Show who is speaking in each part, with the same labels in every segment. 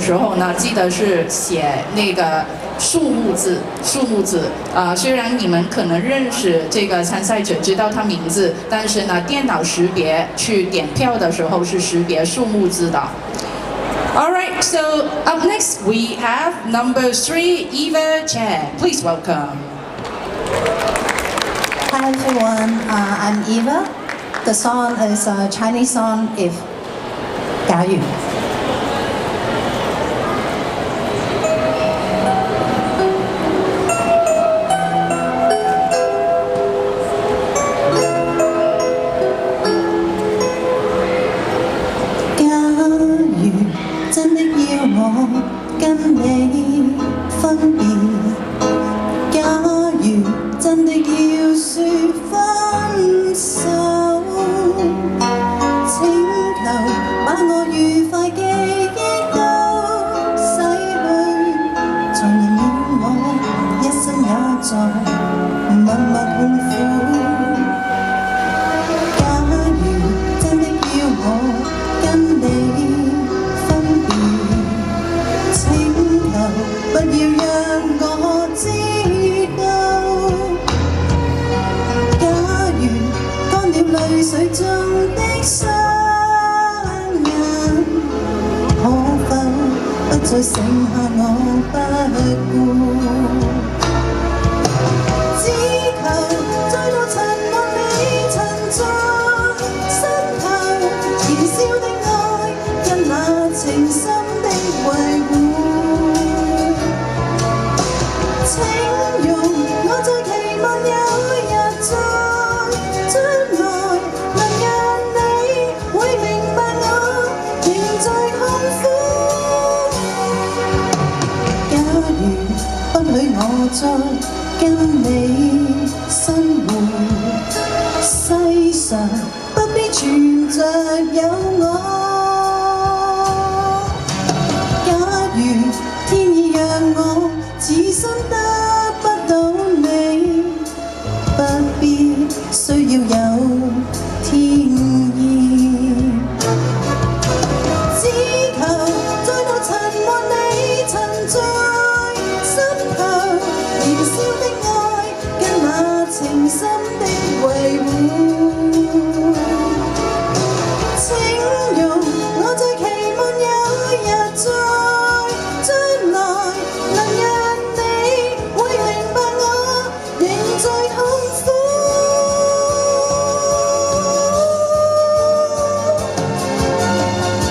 Speaker 1: 时候呢，记得是写那个数目字。虽然你们可能认识这个参赛者，知道他名字，但是呢，电脑识别去点票的时候是识别数目字的。Alright, so up next we have number 3, Eva Chan. Please welcome.
Speaker 2: Hi everyone, I'm Eva. The song is a Chinese song, If 假如。真的要我跟你分別，假如真的要說分手，請求把我愉快記憶都洗去，才能讓我一生也在默默痛苦。假如真的要我跟你不要讓我知道，假如乾了淚水中的雙眼，可否不再剩下我不顧？只求再度親吻你，曾在身後燃燒的愛，跟那情深的維護。請容我再期望有日在將來，能讓你會明白我仍在痛苦。假如不許我再跟你生活，世上不必存着有我。假如天意讓我此生得不到你，不必需要有天意，只求再度親吻你，曾在身後燃燒的愛，跟那情深的維護。請容我再期望有日在將來，能讓你會明白我仍在痛苦。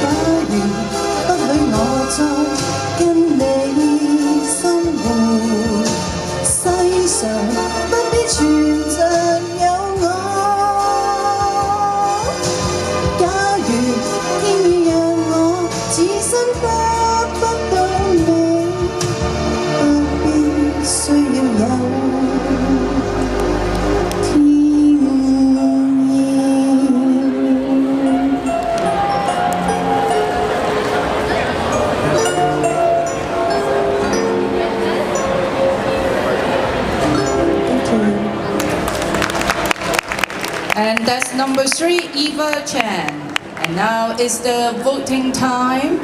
Speaker 2: 假如不許我再跟你生活，世上不必存着有我。假如天意讓我此生得不到你，不必需要有天意。
Speaker 1: And that's number 3, Eva Chan. And now is the voting time.